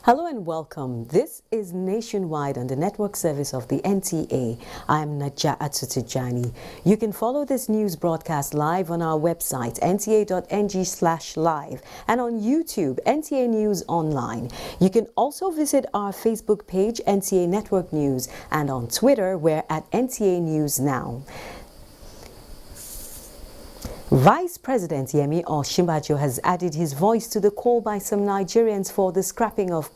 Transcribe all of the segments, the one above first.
Hello and welcome. This is Nationwide on the network service of the NTA. I'm Naja Atutujani. You can follow this news broadcast live on our website, nta.ng/live, and on YouTube, NTA News Online. You can also visit our Facebook page, NTA Network News, and on Twitter, we're at NTA News Now. Vice President Yemi Osinbajo has added his voice to the call by some Nigerians for the scrapping of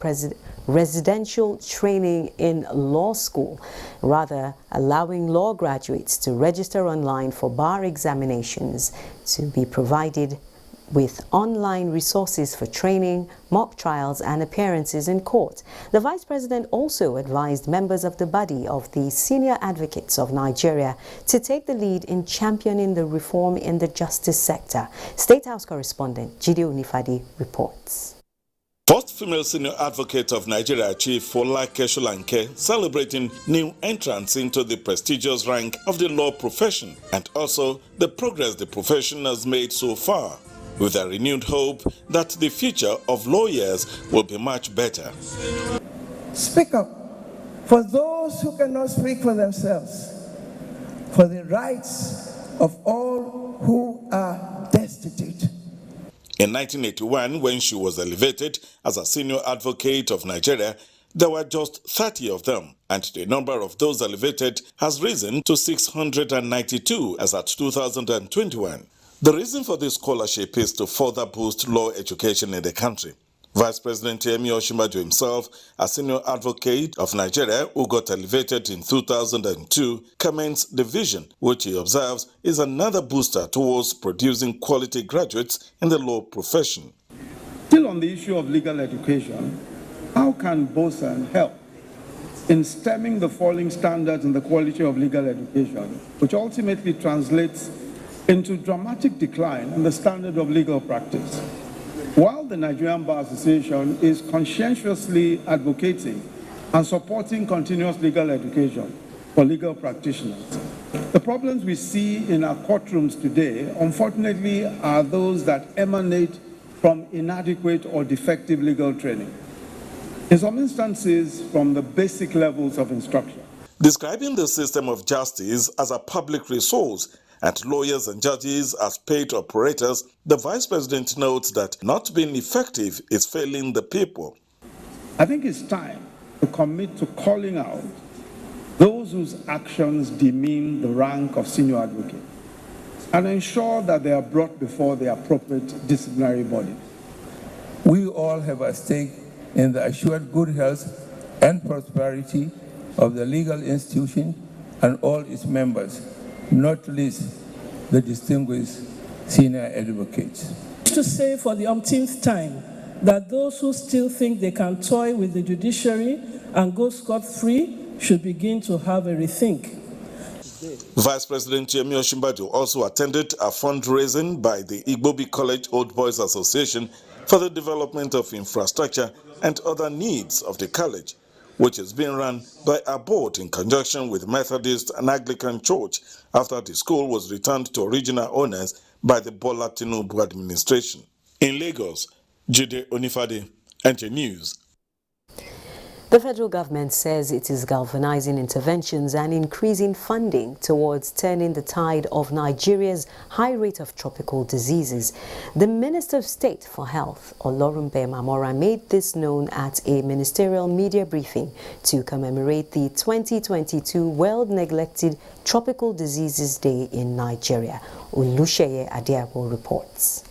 residential training in law school, rather allowing law graduates to register online for bar examinations, to be provided with online resources for training, mock trials and appearances in court. The Vice President also advised members of the body of the Senior Advocates of Nigeria to take the lead in championing the reform in the justice sector. State House correspondent Jide Onifade reports. First female senior advocate of Nigeria, Chief Folake Solanke, celebrating new entrants into the prestigious rank of the law profession and also the progress the profession has made so far, with a renewed hope that the future of lawyers will be much better. Speak up for those who cannot speak for themselves, for the rights of all who are destitute. In 1981, when she was elevated as a senior advocate of Nigeria, there were just 30 of them, and the number of those elevated has risen to 692 as at 2021. The reason for this scholarship is to further boost law education in the country. Vice President Yemi Osinbajo himself, a senior advocate of Nigeria who got elevated in 2002, commends the vision, which he observes is another booster towards producing quality graduates in the law profession. Still on the issue of legal education, how can BOSAN help in stemming the falling standards in the quality of legal education, which ultimately translates into dramatic decline in the standard of legal practice? While the Nigerian Bar Association is conscientiously advocating and supporting continuous legal education for legal practitioners, the problems we see in our courtrooms today, unfortunately, are those that emanate from inadequate or defective legal training, in some instances from the basic levels of instruction. Describing the system of justice as a public resource and lawyers and judges as paid operators, the Vice President notes that not being effective is failing the people. I think it's time to commit to calling out those whose actions demean the rank of senior advocate and ensure that they are brought before the appropriate disciplinary body. We all have a stake in the assured good health and prosperity of the legal institution and all its members, not least the distinguished senior advocates. To say for the umpteenth time that those who still think they can toy with the judiciary and go scot-free should begin to have a rethink. Vice President Yemi Osinbajo also attended a fundraising by the Igbobi College Old Boys Association for the development of infrastructure and other needs of the college, which is being run by a board in conjunction with Methodist and Anglican Church after the school was returned to original owners by the Bola Tinubu administration. In Lagos, Jide Onifade, NTA News. The federal government says it is galvanizing interventions and increasing funding towards turning the tide of Nigeria's high rate of tropical diseases. The Minister of State for Health, Olorunbe Mamora, made this known at a ministerial media briefing to commemorate the 2022 World Neglected Tropical Diseases Day in Nigeria. Olusheye Adiago reports.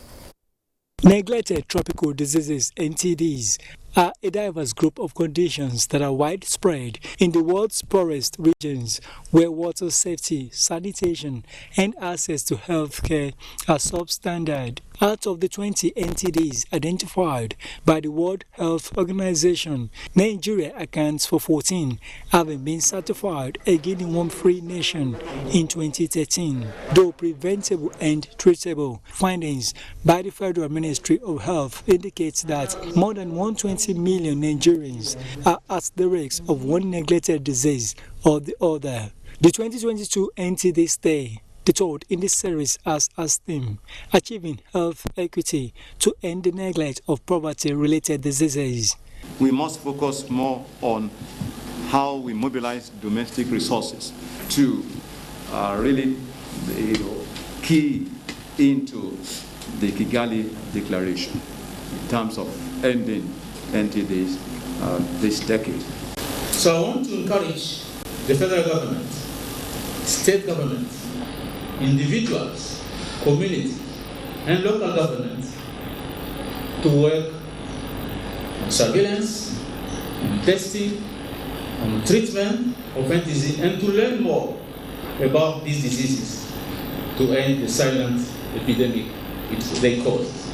Neglected tropical diseases, NTDs, are a diverse group of conditions that are widespread in the world's poorest regions, where water safety, sanitation, and access to health care are substandard. Out of the 20 NTDs identified by the World Health Organization, Nigeria accounts for 14, having been certified a Guinea worm-free nation in 2013. Though preventable and treatable, findings by the Federal Ministry of Health indicates that more than 120 million Nigerians are at the risk of one neglected disease or the other. The 2022 NTD Stay, the third in this series, has as theme achieving health equity to end the neglect of poverty-related diseases. We must focus more on how we mobilize domestic resources to really key into the Kigali Declaration in terms of ending NTDs this decade. So I want to encourage the federal government, state governments, individuals, communities, and local governments to work on surveillance, on testing, on treatment of NTDs, and to learn more about these diseases to end the silent epidemic they cause.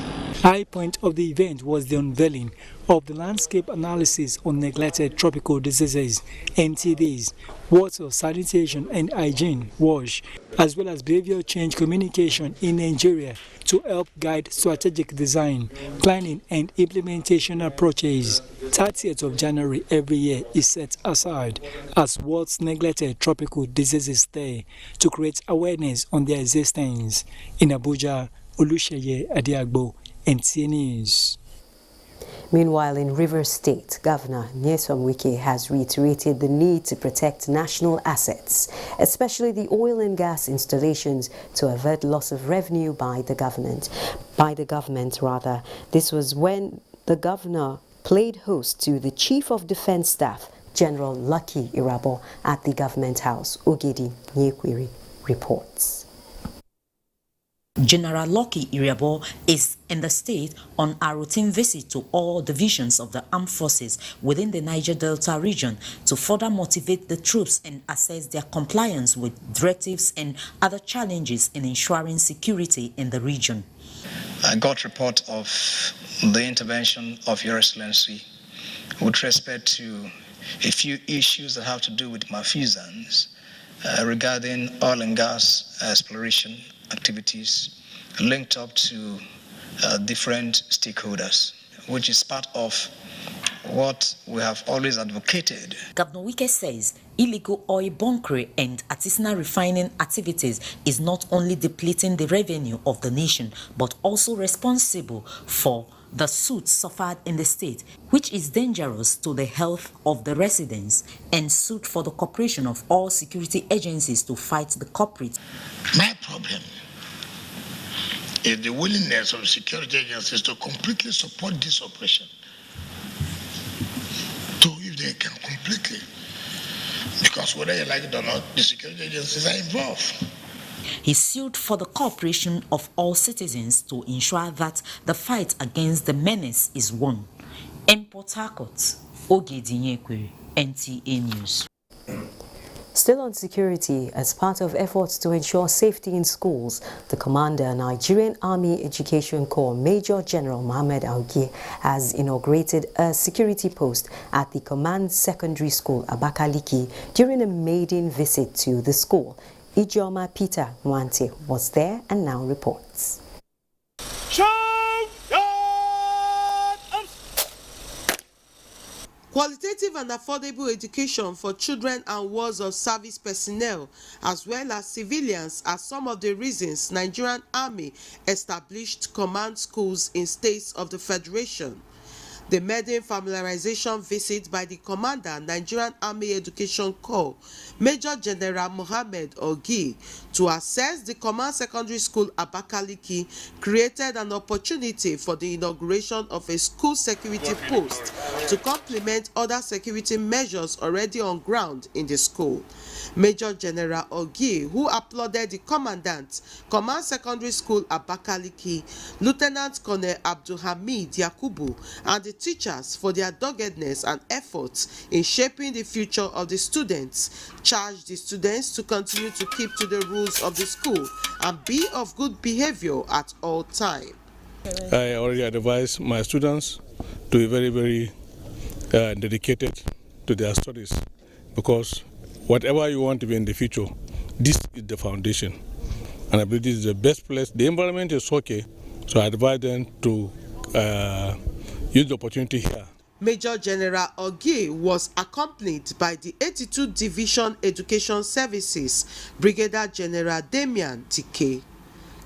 High point of the event was the unveiling of the landscape analysis on neglected tropical diseases, NTDs, water, sanitation and hygiene, WASH, as well as behavior change communication in Nigeria to help guide strategic design, planning and implementation approaches. 30th of January every year is set aside as World's Neglected Tropical Diseases Day to create awareness on their existence. In Abuja, Olusheye Adiagbo, NTA News. Meanwhile, in Rivers State, Governor Nyesom Wike has reiterated the need to protect national assets, especially the oil and gas installations, to avert loss of revenue by the government. This was when the governor played host to the Chief of Defense Staff, General Lucky Irabo, at the Government House. Ogedi Nyekwiri reports. General Lucky Irabo is in the state on a routine visit to all divisions of the armed forces within the Niger Delta region to further motivate the troops and assess their compliance with directives and other challenges in ensuring security in the region. I got report of the intervention of Your Excellency with respect to a few issues that have to do with malfeasance regarding oil and gas exploration activities linked up to different stakeholders, which is part of what we have always advocated. Governor Wike says illegal oil bunkering and artisanal refining activities is not only depleting the revenue of the nation, but also responsible for the soot suffered in the state, which is dangerous to the health of the residents, and suit for the cooperation of all security agencies to fight the culprits. My problem is the willingness of security agencies to completely support this operation. So if they can completely, because whether you like it or not, the security agencies are involved. He sued for the cooperation of all citizens to ensure that the fight against the menace is won. In Port Harcourt, Ogedi Nyekwiri, NTA News. Still on security, as part of efforts to ensure safety in schools, the Commander, Nigerian Army Education Corps, Major General Mohammed Augie, has inaugurated a security post at the Command Secondary School, Abakaliki, during a maiden visit to the school. Ijoma Peter Nwante was there and now reports. Qualitative and affordable education for children and wards of service personnel, as well as civilians, are some of the reasons Nigerian Army established command schools in states of the Federation. The maiden familiarization visit by the Commander, Nigerian Army Education Corps, Major General Mohammed Augie, to assess the Command Secondary School Abakaliki created an opportunity for the inauguration of a school security post to complement other security measures already on ground in the school. Major General Ogie, who applauded the commandant, Command Secondary School Abakaliki, Lieutenant Colonel Abdulhamid Yakubu, and the teachers for their doggedness and efforts in shaping the future of the students, charged the students to continue to keep to the rules of the school and be of good behavior at all times. I already advise my students to be very, very dedicated to their studies, because whatever you want to be in the future, this is the foundation. And I believe this is the best place. The environment is okay, so I advise them to use the opportunity here. Major General Ogie was accompanied by the 82 Division Education Services Brigadier General Damian Tike.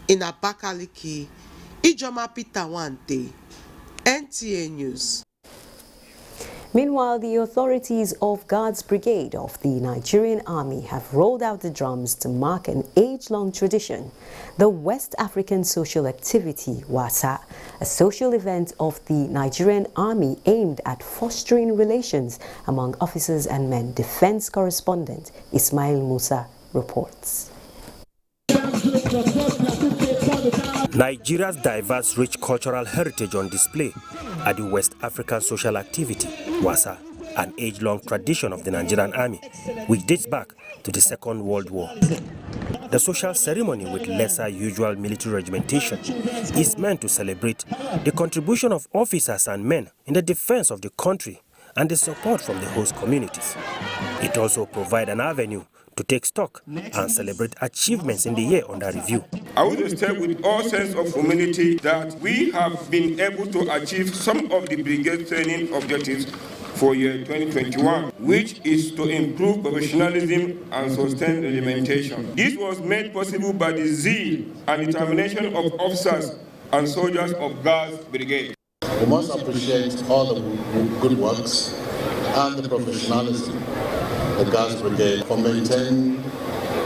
In Abakaliki, Ijoma Peter Wante, NTA News. Meanwhile, the authorities of Guards Brigade of the Nigerian Army have rolled out the drums to mark an age-long tradition, the West African social activity, WASA, a social event of the Nigerian Army aimed at fostering relations among officers and men. Defense correspondent Ismail Musa reports. Nigeria's diverse, rich cultural heritage on display at the West African Social Activity, WASA, an age-long tradition of the Nigerian Army, which dates back to the Second World War. The social ceremony, with lesser usual military regimentation, is meant to celebrate the contribution of officers and men in the defense of the country and the support from the host communities. It also provides an avenue to take stock and celebrate achievements in the year under review. I would state with all sense of humility that we have been able to achieve some of the biggest training objectives for year 2021, which is to improve professionalism and sustain regimentation. This was made possible by the zeal and determination of officers and soldiers of Guards Brigade. We must appreciate all the good works and the professionalism the Guards Brigade for maintaining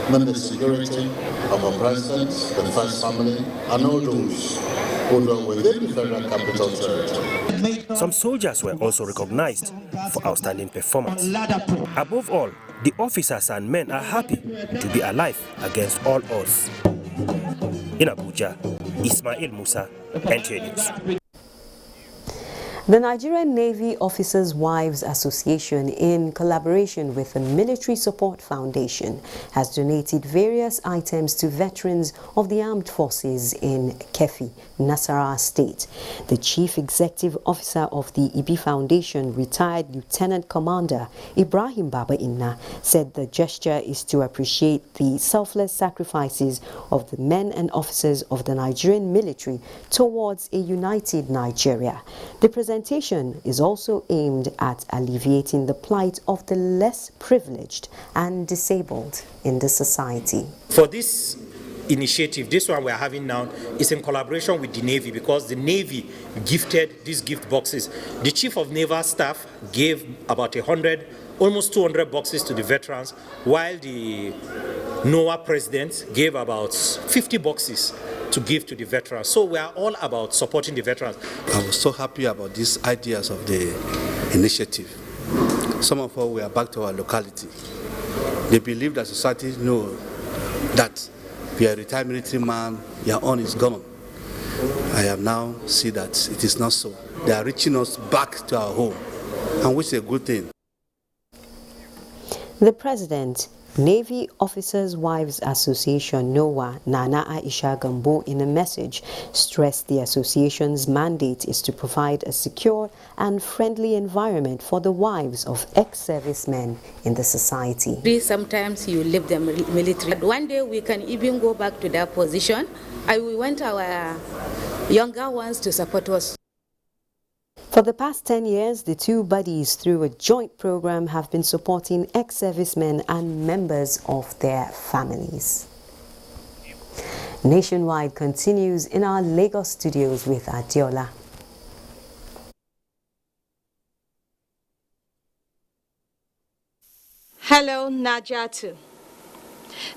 the security of our President, the First Family, and all those who dwell within the Federal Capital Territory. Some soldiers were also recognized for outstanding performance. Above all, the officers and men are happy to be alive against all odds. In Abuja, Ismail Musa, NTA News. The Nigerian Navy Officers' Wives Association, in collaboration with the Military Support Foundation, has donated various items to veterans of the armed forces in Kefi, Nasarawa State. The Chief Executive Officer of the IBI Foundation, retired Lieutenant Commander Ibrahim Baba Inna, said the gesture is to appreciate the selfless sacrifices of the men and officers of the Nigerian military towards a united Nigeria. The presentation is also aimed at alleviating the plight of the less privileged and disabled in the society. For this initiative, this one we are having now, is in collaboration with the Navy, because the Navy gifted these gift boxes. The Chief of Naval Staff gave about 100, almost 200 boxes to the veterans, while the NOAA President gave about 50 boxes to give to the veterans. So we are all about supporting the veterans. I was so happy about these ideas of the initiative. Some of us were back to our locality. They believe that society knows that if you are a retired military man, your own is gone. I have now seen that it is not so. They are reaching us back to our home, and which is a good thing. The President, Navy Officers' Wives Association, NOWA, Nana Aisha Gambo, in a message, stressed the association's mandate is to provide a secure and friendly environment for the wives of ex-servicemen in the society. Sometimes you leave the military. One day we can even go back to that position. We want our younger ones to support us. For the past 10 years, the two bodies, through a joint program, have been supporting ex-servicemen and members of their families. Nationwide continues in our Lagos studios with Adiola. Hello, Najatu.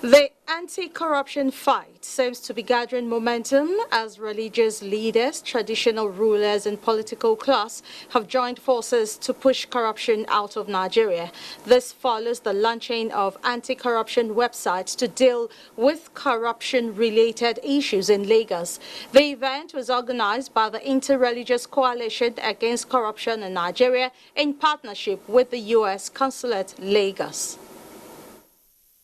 The anti-corruption fight seems to be gathering momentum as religious leaders, traditional rulers and political class have joined forces to push corruption out of Nigeria. This follows the launching of anti-corruption websites to deal with corruption-related issues in Lagos. The event was organized by the Interreligious Coalition Against Corruption in Nigeria in partnership with the U.S. Consulate, Lagos.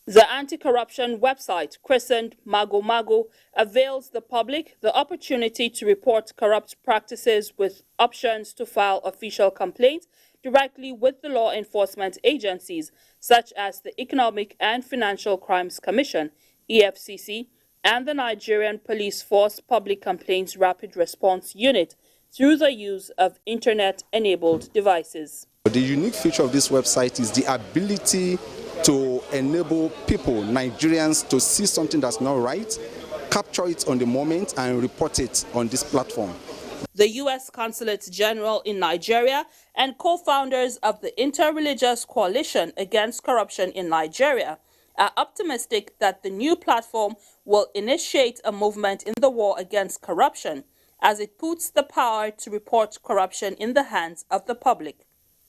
The anti-corruption website, christened Mago Mago, avails the public the opportunity to report corrupt practices with options to file official complaints directly with the law enforcement agencies, such as the Economic and Financial Crimes Commission, EFCC, and the Nigerian Police Force Public Complaints Rapid Response Unit, through the use of internet-enabled devices. The unique feature of this website is the ability to enable people, Nigerians, to see something that's not right, capture it on the moment, and report it on this platform. The U.S. Consulate General in Nigeria and co-founders of the Interreligious Coalition Against Corruption in Nigeria are optimistic that the new platform will initiate a movement in the war against corruption, as it puts the power to report corruption in the hands of the public.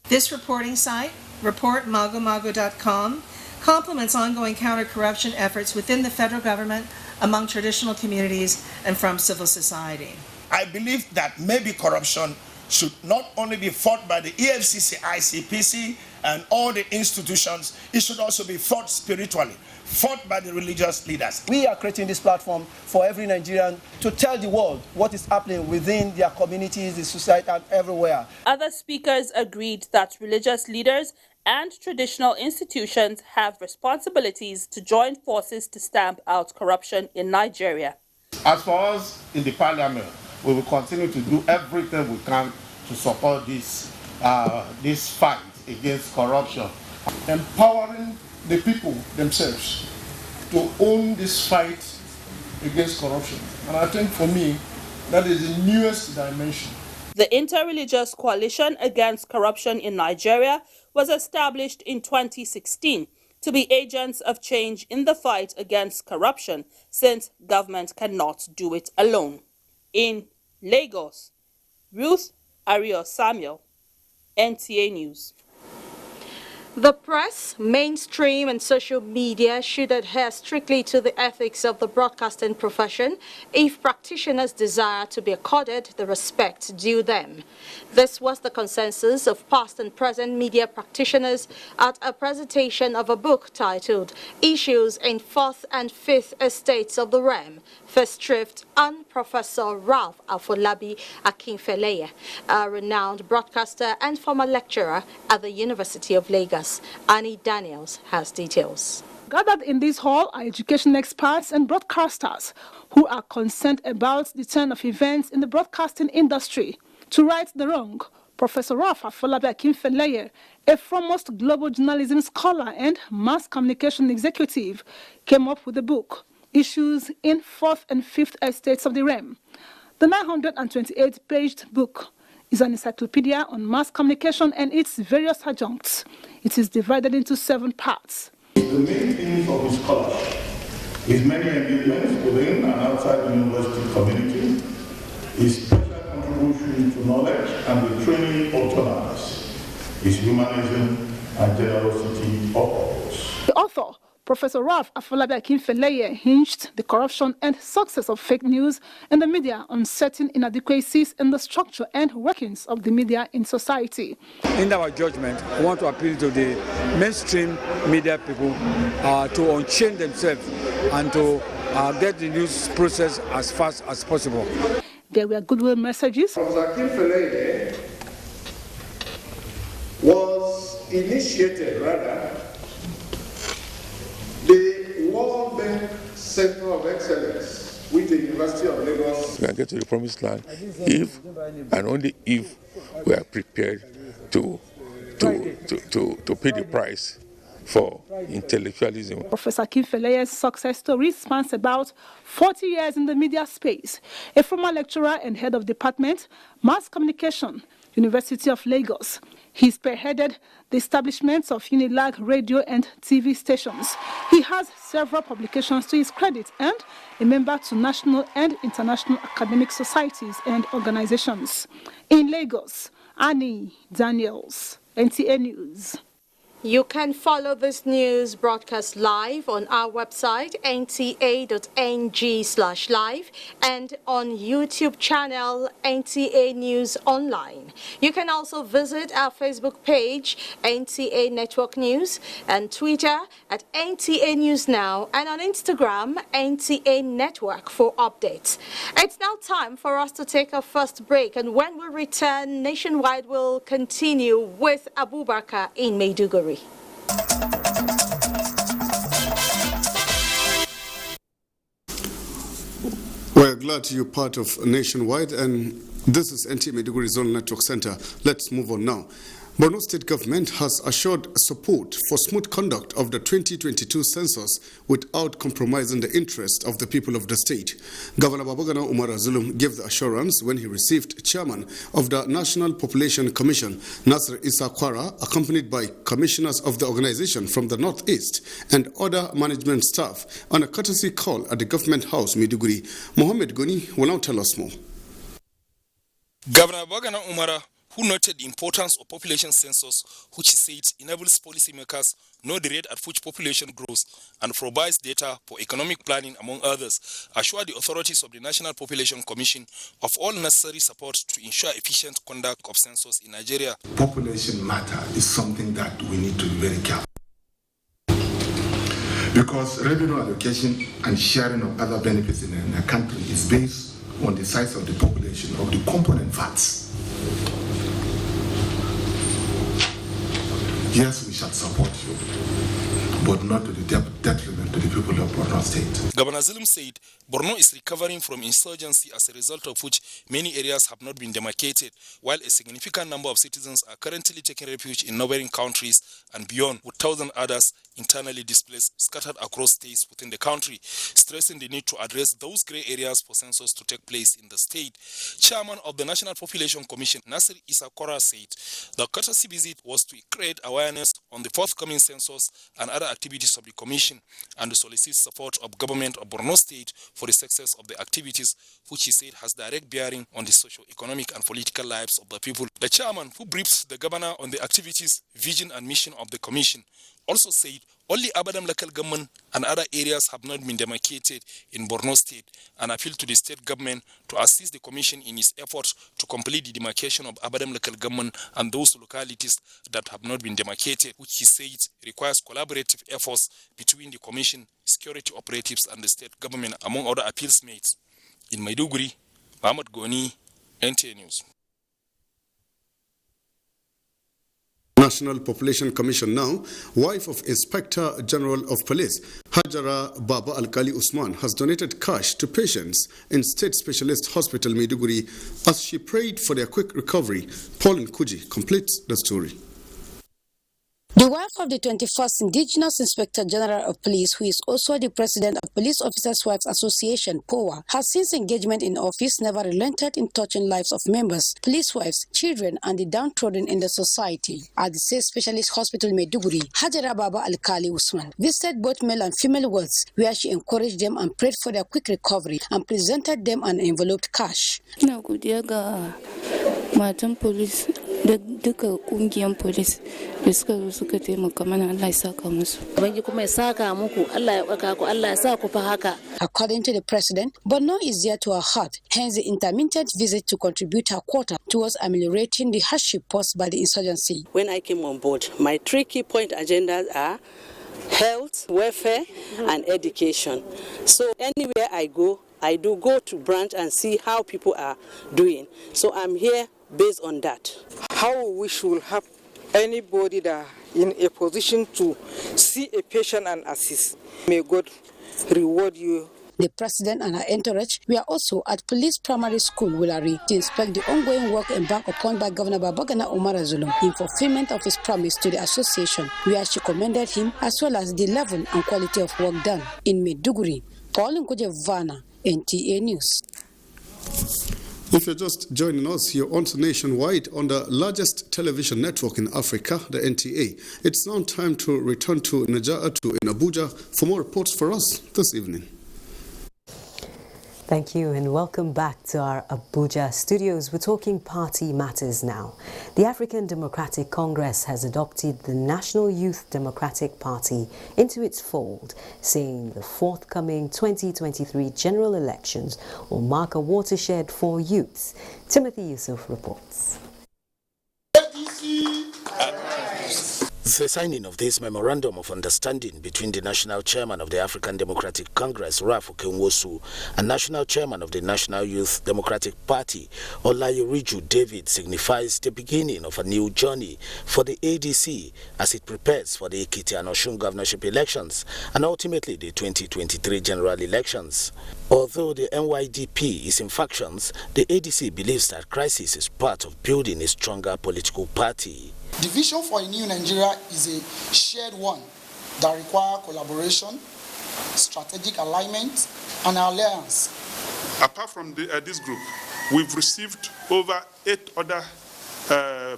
This reporting site, reportmagomago.com, complements ongoing counter-corruption efforts within the federal government, among traditional communities, and from civil society. I believe that maybe corruption should not only be fought by the EFCC, ICPC, and all the institutions, it should also be fought spiritually, fought by the religious leaders. We are creating this platform for every Nigerian to tell the world what is happening within their communities, the society, and everywhere. Other speakers agreed that religious leaders and traditional institutions have responsibilities to join forces to stamp out corruption in Nigeria. As for us in the parliament, we will continue to do everything we can to support this fight against corruption. Empowering the people themselves to own this fight against corruption. And I think for me, that is the newest dimension. The Interreligious Coalition Against Corruption in Nigeria was established in 2016 to be agents of change in the fight against corruption, since government cannot do it alone. In Lagos, Ruth Ario Samuel, NTA News. The press, mainstream and social media should adhere strictly to the ethics of the broadcasting profession if practitioners desire to be accorded the respect due them. This was the consensus of past and present media practitioners at a presentation of a book titled Issues in Fourth and Fifth Estates of the Realm, First Thrift, and Professor Ralph Afolabi Akinfeleye, a renowned broadcaster and former lecturer at the University of Lagos. Annie Daniels has details. Gathered in this hall are education experts and broadcasters who are concerned about the turn of events in the broadcasting industry. To right the wrong, Professor Ralph Afolabi Akinfeleye, a foremost global journalism scholar and mass communication executive, came up with the book, Issues in Fourth and Fifth Estates of the Realm. The 928-paged book is an encyclopedia on mass communication and its various adjuncts. It is divided into 7 parts. The main theme of his scholarship is many engagements within and outside the university community, his special contribution to knowledge and the training of journalists, his humanism and generosity of purpose. The author, Professor Ralph Afolabi Akinfeleye, hinged the corruption and success of fake news in the media on certain inadequacies in the structure and workings of the media in society. In our judgment, I want to appeal to the mainstream media people to unchain themselves and to get the news process as fast as possible. There were goodwill messages. Professor Akinfeleye was initiated, the World Bank Center of Excellence with the University of Lagos. We can get to the promised land if and only if we are prepared to pay the price for intellectualism. Professor Akinfeleye's success story spans about 40 years in the media space. A former lecturer and head of department, mass communication, University of Lagos. He spearheaded the establishment of Unilag radio and TV stations. He has several publications to his credit and a member to national and international academic societies and organizations. In Lagos, Annie Daniels, NTA News. You can follow this news broadcast live on our website, nta.ng/live, and on YouTube channel, NTA News Online. You can also visit our Facebook page, NTA Network News, and Twitter at NTA News Now, and on Instagram, NTA Network for updates. It's now time for us to take our first break, and when we return, Nationwide will continue with Abubakar in Maiduguri. We're glad you're part of Nationwide, and this is NTA Maiduguri Zone Network Center. Let's move on now. Borno State government has assured support for smooth conduct of the 2022 census without compromising the interest of the people of the state. Governor Babagana Umar Zulum gave the assurance when he received chairman of the National Population Commission, Nasir Isa Kwara, accompanied by commissioners of the organization from the Northeast and other management staff on a courtesy call at the government house, Maiduguri. Mohammed Goni will now tell us more. Governor Babagana Umar, who noted the importance of population census, which he said enables policymakers know the rate at which population grows and provides data for economic planning, among others, assured the authorities of the National Population Commission of all necessary support to ensure efficient conduct of census in Nigeria. Population matter is something that we need to be very careful, because revenue allocation and sharing of other benefits in a country is based on the size of the population of the component parts. Yes, we shall support you, but not to the detriment to the people of Borno State. Governor Zulum said Borno is recovering from insurgency, as a result of which many areas have not been demarcated, while a significant number of citizens are currently taking refuge in neighboring countries and beyond, with thousands others internally displaced scattered across states within the country, stressing the need to address those grey areas for census to take place in the state. Chairman of the National Population Commission, Nasir Isa Kwara, said the courtesy visit was to create awareness on the forthcoming census and other activities of the commission, and to solicit support of government of Borno State for the success of the activities, which he said has direct bearing on the socio-economic and political lives of the people. The chairman, who briefed the governor on the activities, vision and mission of the commission, also said only Abadam local government and other areas have not been demarcated in Borno State, and appealed to the state government to assist the commission in its efforts to complete the demarcation of Abadam local government and those localities that have not been demarcated, which he said requires collaborative efforts between the commission, security operatives and the state government, among other appeals made. In Maiduguri, Mohammed Goni, NTA News. National Population Commission now, wife of Inspector General of Police, Hajara Baba Alkali Usman, has donated cash to patients in State Specialist Hospital Maiduguri as she prayed for their quick recovery. Pauline Kuji completes the story. The wife of the 21st Indigenous Inspector General of Police, who is also the president of Police Officers' Wives Association, POWA, has since engagement in office never relented in touching lives of members, police wives, children, and the downtrodden in the society. At the State Specialist Hospital Maiduguri, Hajara Baba Alkali Usman visited both male and female wards, where she encouraged them and prayed for their quick recovery and presented them an enveloped cash. Matan police da duka kungiyan police da suka zo suka taimaka mana, Allah ya saka musu. Bangi kuma ya saka muku, Allah ya baka ku, Allah ya sa ku fa haka. According to the president, Borno is dear to her heart, hence the intermittent visit to contribute her quota towards ameliorating the hardship posed by the insurgency. When I came on board, my 3 key point agendas are health, welfare, and education. So anywhere I go, I do go to branch and see how people are doing. So I'm here based on that. How we should have anybody that in a position to see a patient and assist. May God reward you. The president and her entourage were also at Police Primary School, Wulari, to inspect the ongoing work embarked upon by Governor Babagana Umar Zulum in fulfillment of his promise to the association, where she commended him as well as the level and quality of work done. In Maiduguri, Pauline Kujevana, NTA News. If you're just joining us, you're on to Nationwide on the largest television network in Africa, the NTA. It's now time to return to Nigeria in Abuja for more reports for us this evening. Thank you and welcome back to our Abuja studios. We're talking party matters now. The African Democratic Congress has adopted the National Youth Democratic Party into its fold, saying the forthcoming 2023 general elections will mark a watershed for youths. Timothy Yusuf reports. The signing of this memorandum of understanding between the national chairman of the African Democratic Congress, Ralph Okenwosu, and national chairman of the National Youth Democratic Party, Olayeriju David, signifies the beginning of a new journey for the ADC as it prepares for the Ekiti and Osun governorship elections and ultimately the 2023 general elections. Although the NYDP is in factions, the ADC believes that crisis is part of building a stronger political party. The vision for a new Nigeria is a shared one that requires collaboration, strategic alignment, and alliance. Apart from this group, we've received over 8 other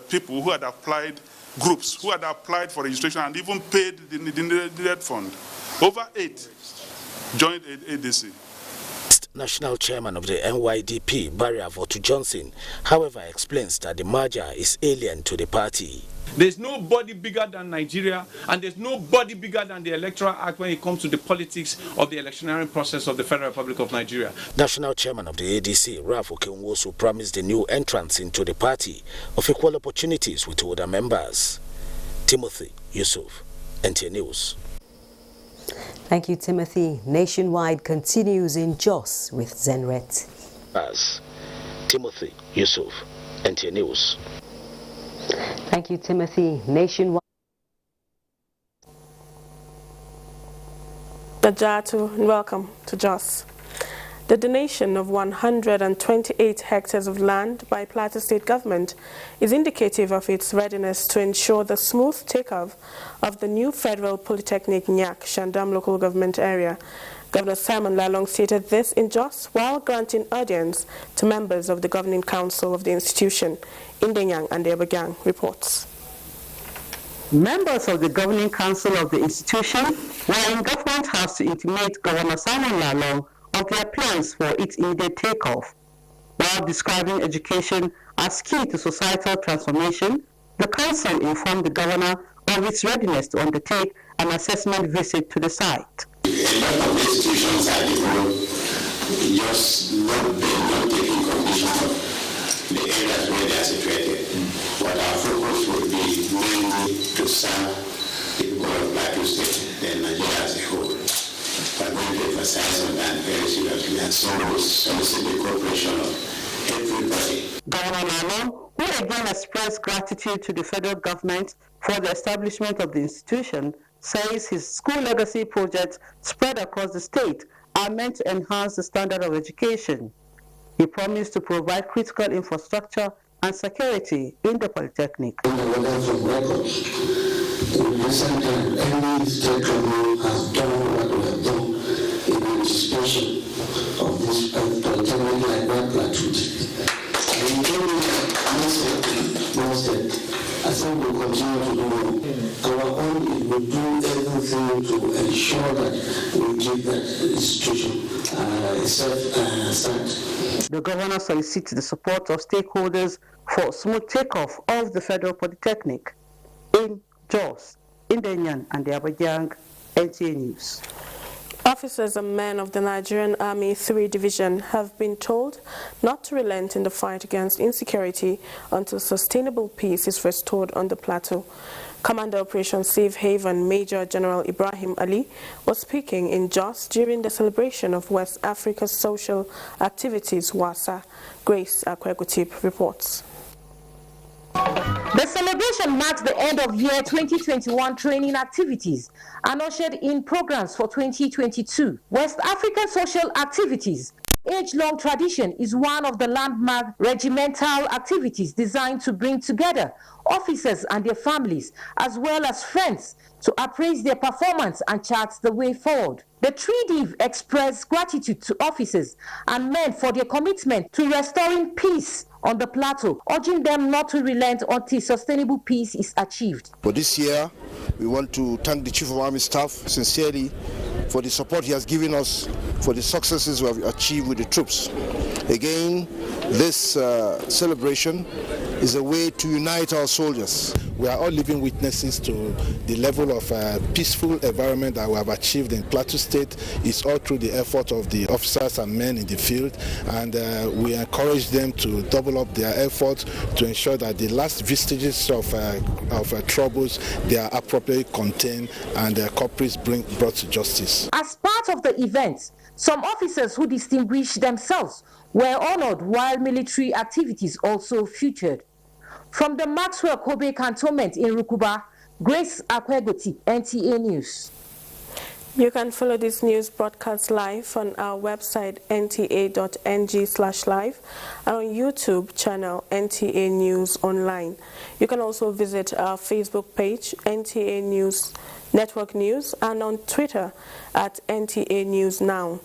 people who had applied, groups who had applied for registration and even paid the needed fund. Over 8 joined ADC. National chairman of the NYDP, Barry Avotu Johnson, however, explains that the merger is alien to the party. There's nobody bigger than Nigeria, and there's nobody bigger than the Electoral Act when it comes to the politics of the electioneering process of the Federal Republic of Nigeria. National chairman of the ADC, Ralph Okenwosu, promised the new entrants into the party of equal opportunities with older members. Timothy Yusuf, NTA News. Thank you, Timothy. Nationwide continues in Jos with Zenret. As Timothy Yusuf, NTA News. Thank you, Timothy. Nationwide. Najatu, and welcome to Jos. The donation of 128 hectares of land by Plateau State Government is indicative of its readiness to ensure the smooth takeoff of the new Federal Polytechnic Nyak Shandam local government area. Governor Simon Lalong stated this in Jos while granting audience to members of the Governing Council of the institution. Indenyang and Abuja reports. Members of the Governing Council of the institution were in Government House to intimate Governor Simon Lalong of their plans for its immediate takeoff. While describing education as key to societal transformation, the council informed the governor of its readiness to undertake an assessment visit to the site. A lot of institutions are developed, just not taking cognition of the areas where they are situated. But our focus will be mainly to serve people of Plateau State and Nigeria as a whole. But we will emphasize on that very seriously, and so we solicit the cooperation of everybody. Governor Lalong, who again expressed gratitude to the federal government for the establishment of the institution, says his school legacy projects spread across the state are meant to enhance the standard of education. He promised to provide critical infrastructure and security in the Polytechnic. In the levels of records, in recent time, any state government has done what we have done in anticipation of this Polytechnic like that gratuity. And in I think we'll continue to do more. Our own is we'll do everything to ensure that we give that institution a safe start. The governor solicits the support of stakeholders for smooth takeoff of the Federal Polytechnic. In Jos, Indenyan and the Abuja, NTA News. Officers and men of the Nigerian Army 3 Division have been told not to relent in the fight against insecurity until sustainable peace is restored on the plateau. Commander Operation Safe Haven Major General Ibrahim Ali was speaking in Jos during the celebration of West Africa's social activities, WASA. Grace Akwegutip reports. The celebration marks the end of year 2021 training activities and ushered in programs for 2022. West African social activities age-long tradition is one of the landmark regimental activities designed to bring together officers and their families, as well as friends, to appraise their performance and chart the way forward. The Three-Div expressed gratitude to officers and men for their commitment to restoring peace on the plateau, urging them not to relent until sustainable peace is achieved. For this year, we want to thank the Chief of Army Staff sincerely for the support he has given us for the successes we have achieved with the troops. Again, this celebration is a way to unite our soldiers. We are all living witnesses to the level of peaceful environment that we have achieved in Plateau State. It's all through the effort of the officers and men in the field, and we encourage them to double up their efforts to ensure that the last vestiges of troubles, they are appropriately contained and their culprits brought to justice. As part of the event, some officers who distinguished themselves were honored, while military activities also featured. From the Maxwell Kobe Cantonment in Rukuba, Grace Akwegoti, NTA News. You can follow this news broadcast live on our website nta.ng/live and on YouTube channel NTA News Online. You can also visit our Facebook page NTA News Network News and on Twitter at NTA News Now.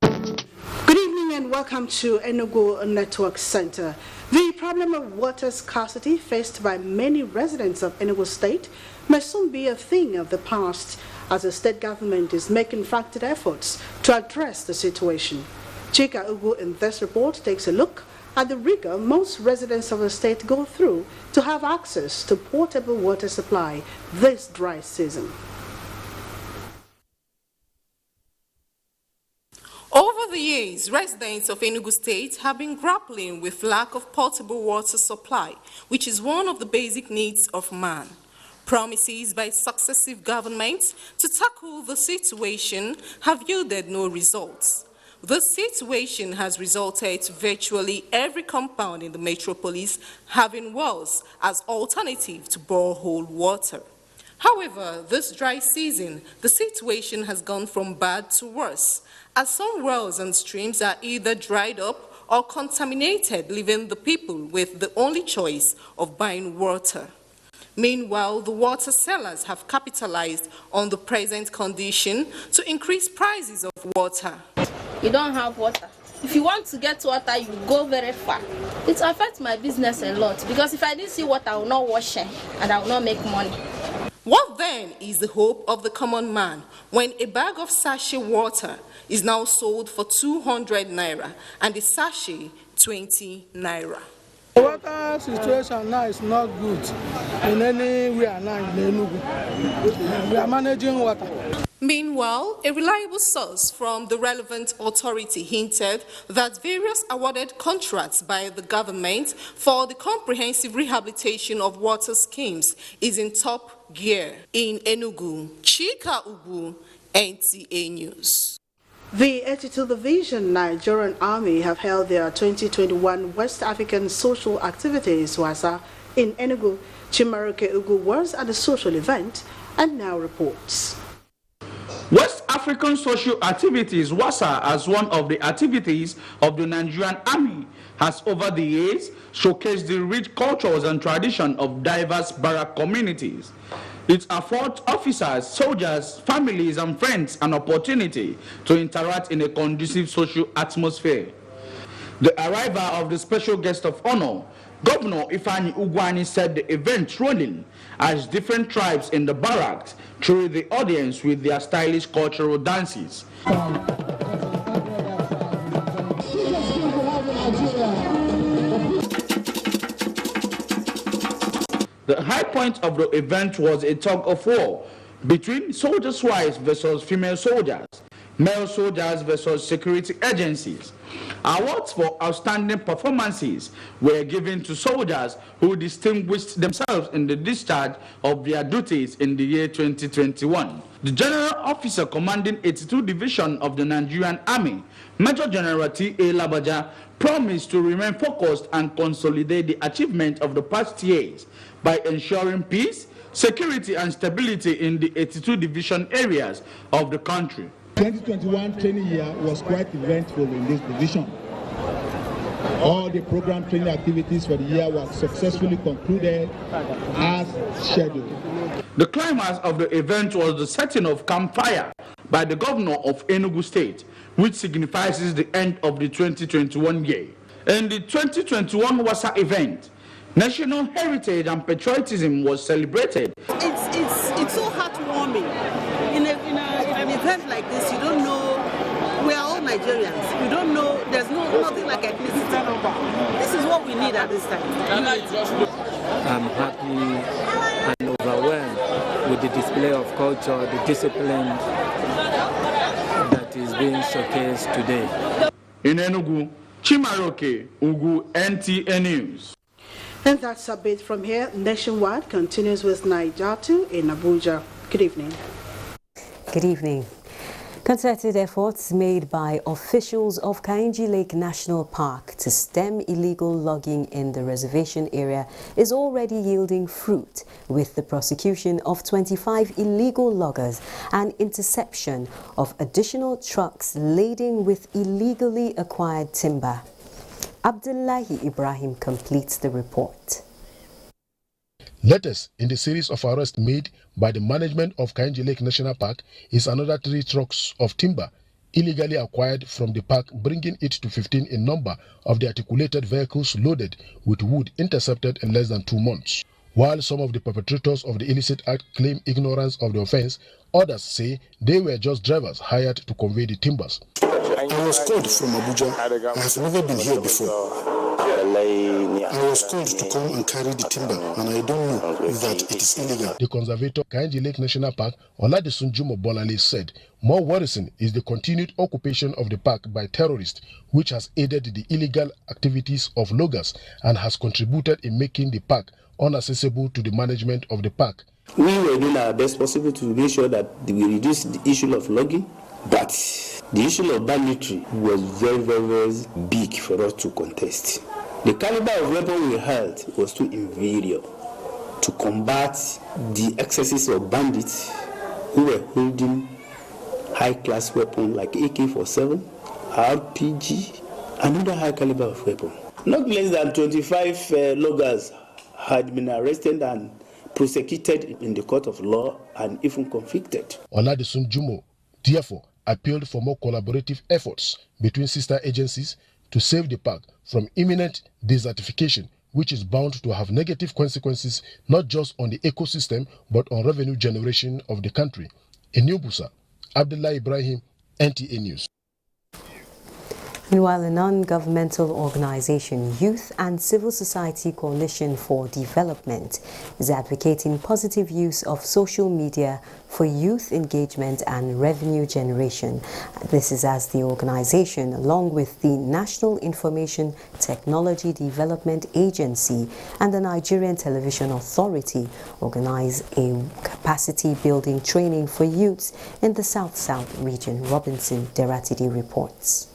Good evening and welcome to Enugu Network Center. The problem of water scarcity faced by many residents of Enugu State may soon be a thing of the past, as the state government is making frantic efforts to address the situation. Chika Ugu in this report takes a look at the rigor most residents of the state go through to have access to portable water supply this dry season. Over the years, residents of Enugu State have been grappling with lack of potable water supply, which is one of the basic needs of man. Promises by successive governments to tackle the situation have yielded no results. This situation has resulted to virtually every compound in the metropolis having wells as alternative to borehole water. However, this dry season, the situation has gone from bad to worse, as some wells and streams are either dried up or contaminated, leaving the people with the only choice of buying water. Meanwhile, the water sellers have capitalized on the present condition to increase prices of water. You don't have water. If you want to get water, you go very far. It affects my business a lot, because if I didn't see water, I will not wash it and I will not make money. What then is the hope of the common man when a bag of sachet water is now sold for 200 naira and the sachet 20 naira? The water situation now is not good in anywhere now in Enugu. We are managing water. Meanwhile, a reliable source from the relevant authority hinted that various awarded contracts by the government for the comprehensive rehabilitation of water schemes is in top gear in Enugu. Chika Ugu, NTA News. The 82 Division Nigerian Army have held their 2021 West African Social Activities WASA in Enugu. Chimaroke Ugu was at the social event and now reports. West African Social Activities WASA, as one of the activities of the Nigerian Army, has over the years showcased the rich cultures and tradition of diverse barrack communities. It affords officers, soldiers, families and friends an opportunity to interact in a conducive social atmosphere. The arrival of the special guest of honor, Governor Ifani Ugwani, said the event rolling as different tribes in the barracks through the audience with their stylish cultural dances. The high point of the event was a tug of war between soldiers' wives versus female soldiers, male soldiers versus security agencies. Awards for outstanding performances were given to soldiers who distinguished themselves in the discharge of their duties in the year 2021. The General Officer commanding 82 Division of the Nigerian Army, Major General T.A. Labaja, promised to remain focused and consolidate the achievement of the past years by ensuring peace, security and stability in the 82 Division areas of the country. 2021 training year was quite eventful in this division. All the program training activities for the year were successfully concluded as scheduled. The climax of the event was the setting of campfire by the governor of Enugu State, which signifies the end of the 2021 year. In the 2021 WASA event, national heritage and patriotism was celebrated. It's so heartwarming. In an event like this, you don't know, we are all Nigerians. We don't know, there's nothing like ethnicity. This is what we need at this time. I'm happy and overwhelmed with the display of culture, the discipline that is being showcased today. In Enugu, Chimaroke, Ugu, NTA News. And that's a bit from here. Nationwide continues with Nigeria in Abuja. Good evening. Good evening. Concerted efforts made by officials of Kainji Lake National Park to stem illegal logging in the reservation area is already yielding fruit, with the prosecution of 25 illegal loggers and interception of additional trucks laden with illegally acquired timber. Abdullahi Ibrahim completes the report. Latest in the series of arrests made by the management of Kainji Lake National Park is another 3 trucks of timber illegally acquired from the park, bringing it to 15 in number of the articulated vehicles loaded with wood intercepted in less than 2 months. While some of the perpetrators of the illicit act claim ignorance of the offense, others say they were just drivers hired to convey the timbers. I was called from Abuja. I have never been here before. I was called to come and carry the timber, and I don't know that it is illegal. The conservator Kainji Lake National Park, Oladisun Jumo Bolale, said more worrisome is the continued occupation of the park by terrorists, which has aided the illegal activities of loggers and has contributed in making the park inaccessible to the management of the park. We were doing our best possible to make sure that we reduce the issue of logging, but the issue of banditry was very, very, very big for us to contest. The caliber of weapon we held was too inferior to combat the excesses of bandits who were holding high-class weapons like AK-47, RPG, and other high caliber of weapons. Not less than 25 loggers had been arrested and prosecuted in the court of law and even convicted. Oladisun Jumo, therefore, appealed for more collaborative efforts between sister agencies to save the park from imminent desertification, which is bound to have negative consequences not just on the ecosystem but on revenue generation of the country. In New Busa, Abdullah Ibrahim, NTA News. Meanwhile, a non-governmental organization, Youth and Civil Society Coalition for Development, is advocating positive use of social media for youth engagement and revenue generation. This is as the organization, along with the National Information Technology Development Agency and the Nigerian Television Authority, organize a capacity building training for youths in the South-South region. Robinson Deratidi reports.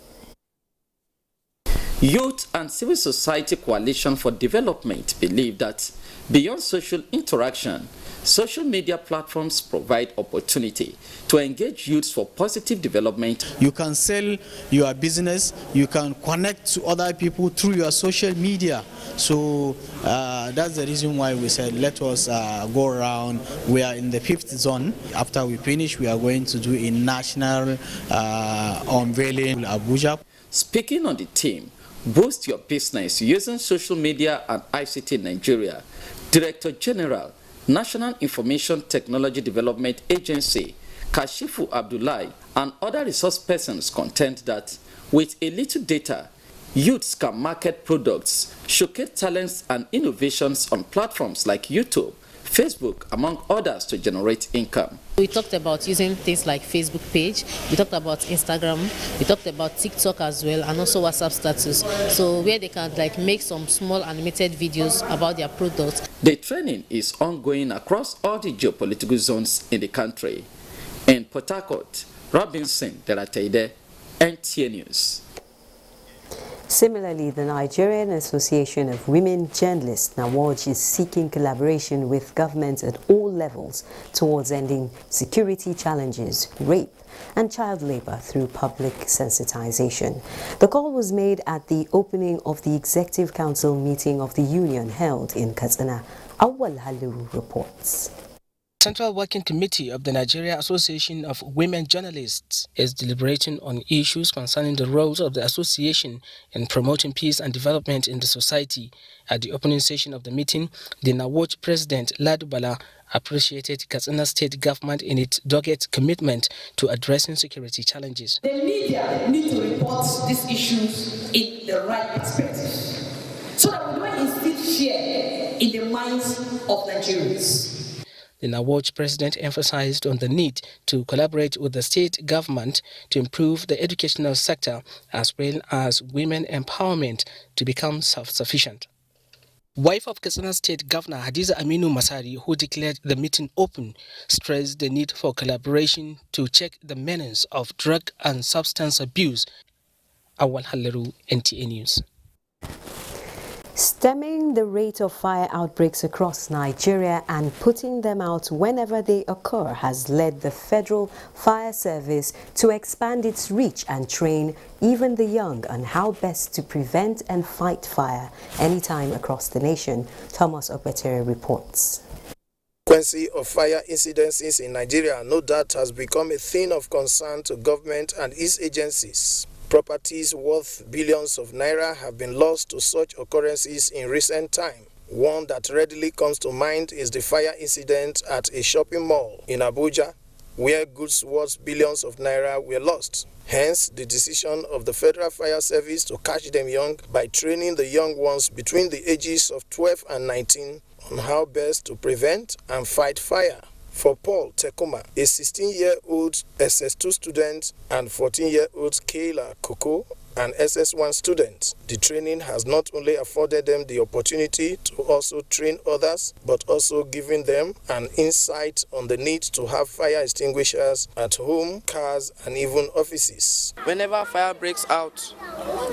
Youth and Civil Society Coalition for Development believe that beyond social interaction, social media platforms provide opportunity to engage youths for positive development. You can sell your business, you can connect to other people through your social media. So that's the reason why we said let us go around. We are in the 5th zone. After we finish, we are going to do a national unveiling in Abuja. Speaking on the theme, Boost Your Business Using Social Media and ICT in Nigeria, Director General, National Information Technology Development Agency, Kashifu Abdullahi, and other resource persons contend that with a little data, youths can market products, showcase talents and innovations on platforms like YouTube, Facebook, among others, to generate income. We talked about using things like Facebook page, we talked about Instagram, we talked about TikTok as well, and also WhatsApp status, so where they can make some small animated videos about their products. The training is ongoing across all the geopolitical zones in the country. In Port Harcourt, Robinson Deratide, NTA News. Similarly, the Nigerian Association of Women Journalists, NAWOJ, is seeking collaboration with governments at all levels towards ending security challenges, rape, and child labor through public sensitization. The call was made at the opening of the Executive Council meeting of the Union held in Katsina. Awal Haliru reports. Central Working Committee of the Nigeria Association of Women Journalists is deliberating on issues concerning the roles of the association in promoting peace and development in the society. At the opening session of the meeting, the NAWOJ President Ladu Bala appreciated Katsina State government in its dogged commitment to addressing security challenges. The media need to report these issues in the right perspective so that we don't instill fear in the minds of Nigerians. The NAWOJ president emphasized on the need to collaborate with the state government to improve the educational sector as well as women empowerment to become self-sufficient. Wife of Katsina State Governor Hadiza Aminu Masari, who declared the meeting open, stressed the need for collaboration to check the menace of drug and substance abuse. Awal Haliru, NTA News. Stemming the rate of fire outbreaks across Nigeria and putting them out whenever they occur has led the Federal Fire Service to expand its reach and train even the young on how best to prevent and fight fire anytime across the nation. Thomas Okwetere reports. The frequency of fire incidences in Nigeria no doubt has become a thing of concern to government and its agencies. Properties worth billions of naira have been lost to such occurrences in recent time. One that readily comes to mind is the fire incident at a shopping mall in Abuja, where goods worth billions of naira were lost. Hence, the decision of the Federal Fire Service to catch them young by training the young ones between the ages of 12 and 19 on how best to prevent and fight fire. For Paul Tekuma, a 16-year-old SS2 student, and 14-year-old Kayla Koko, an SS1 student, the training has not only afforded them the opportunity to also train others, but also giving them an insight on the need to have fire extinguishers at home, cars, and even offices. Whenever fire breaks out,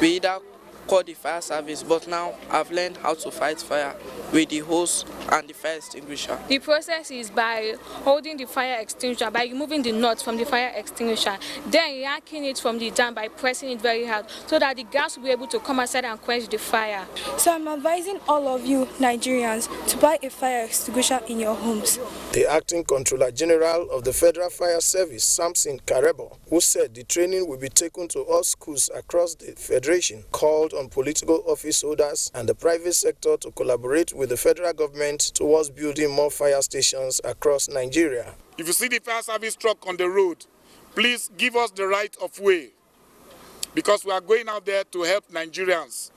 we either call the fire service, but now I've learned how to fight fire with the hose and the fire extinguisher. The process is by holding the fire extinguisher, by removing the nuts from the fire extinguisher, then yanking it from the jam by pressing it very hard so that the gas will be able to come outside and quench the fire. So I'm advising all of you Nigerians to buy a fire extinguisher in your homes. The Acting Controller General of the Federal Fire Service, Samson Karebo, who said the training will be taken to all schools across the Federation, called on political office holders and the private sector to collaborate with the federal government towards building more fire stations across Nigeria. If you see the fire service truck on the road, please give us the right of way, because we are going out there to help Nigerians.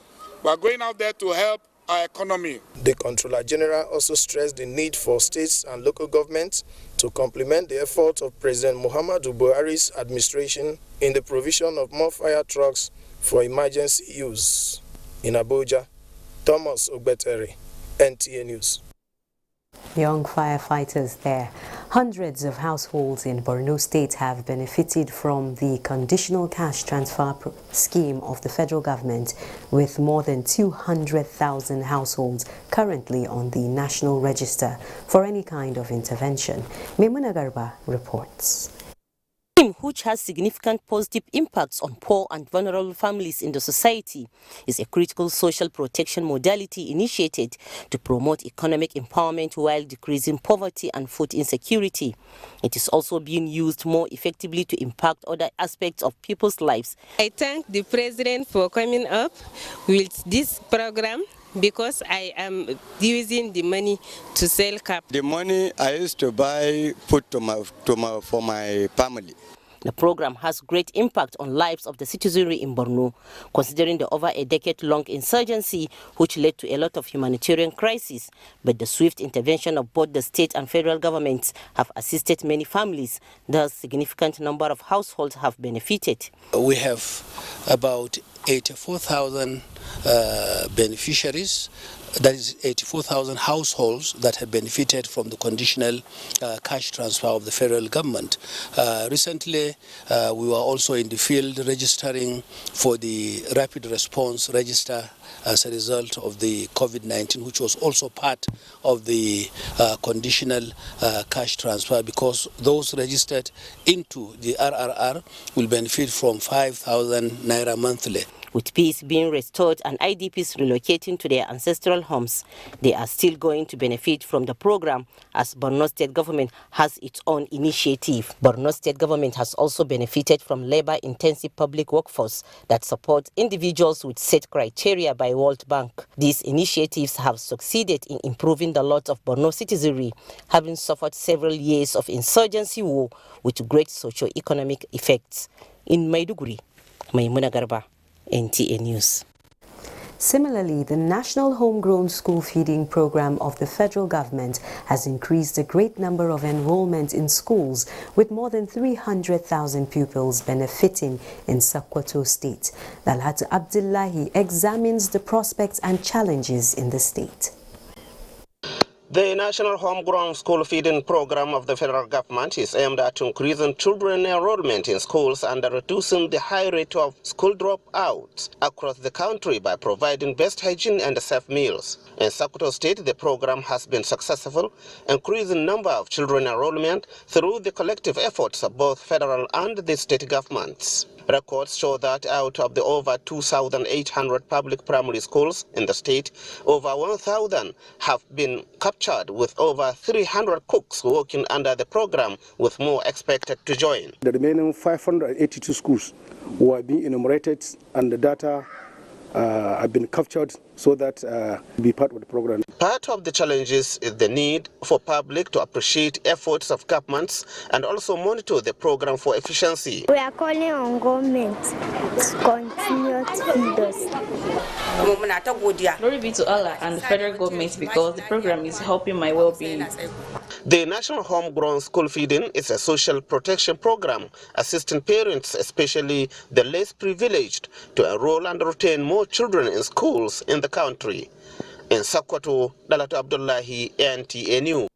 We are going out there to help our economy. The Controller General also stressed the need for states and local governments to complement the efforts of President Muhammadu Buhari's administration in the provision of more fire trucks for emergency use. In Abuja, Thomas Okwetere, NTA News. Young firefighters there. Hundreds of households in Borno State have benefited from the conditional cash transfer scheme of the federal government, with more than 200,000 households currently on the National Register for any kind of intervention. Maimuna Garba reports. Which has significant positive impacts on poor and vulnerable families in the society, is a critical social protection modality initiated to promote economic empowerment while decreasing poverty and food insecurity. It is also being used more effectively to impact other aspects of people's lives. I thank the President for coming up with this program, because I am using the money to sell cap. The money I used to buy food for my family. The program has great impact on lives of the citizenry in Borno, considering the over a decade-long insurgency which led to a lot of humanitarian crises. But the swift intervention of both the state and federal governments have assisted many families. Thus, a significant number of households have benefited. We have about 84,000 beneficiaries. That is 84,000 households that have benefited from the conditional cash transfer of the federal government. Recently, We were also in the field registering for the rapid response register as a result of the COVID-19, which was also part of the conditional cash transfer, because those registered into the RRR will benefit from 5,000 naira monthly. With peace being restored and IDPs relocating to their ancestral homes, they are still going to benefit from the program, as Borno State Government has its own initiative. Borno State Government has also benefited from labor-intensive public workforce that supports individuals with set criteria by World Bank. These initiatives have succeeded in improving the lot of Borno citizenry, having suffered several years of insurgency war with great socio-economic effects. In Maiduguri, Maimuna Garba, NTA News. Similarly, the National Homegrown School Feeding Program of the federal government has increased the great number of enrollment in schools, with more than 300,000 pupils benefiting in Sokoto State. Dalhat Abdullahi examines the prospects and challenges in the state. The National Homegrown School Feeding Program of the federal government is aimed at increasing children enrollment in schools and reducing the high rate of school dropouts across the country by providing best hygiene and safe meals. In Sokoto State, the program has been successful, increasing number of children enrollment through the collective efforts of both federal and the state governments. Records show that out of the over 2,800 public primary schools in the state, over 1,000 have been captured, with over 300 cooks working under the program, with more expected to join. The remaining 582 schools were being enumerated, and the data have been captured so that be part of the program. Part of the challenges is the need for public to appreciate efforts of governments and also monitor the program for efficiency. We are calling on government to continue to feed us. Glory be to Allah and the federal government, because the program is helping my well-being. The National Homegrown School Feeding is a social protection program assisting parents, especially the less privileged, to enroll and retain more children in schools in the country. In Sokoto, Dalhat Abdullahi, NTA News.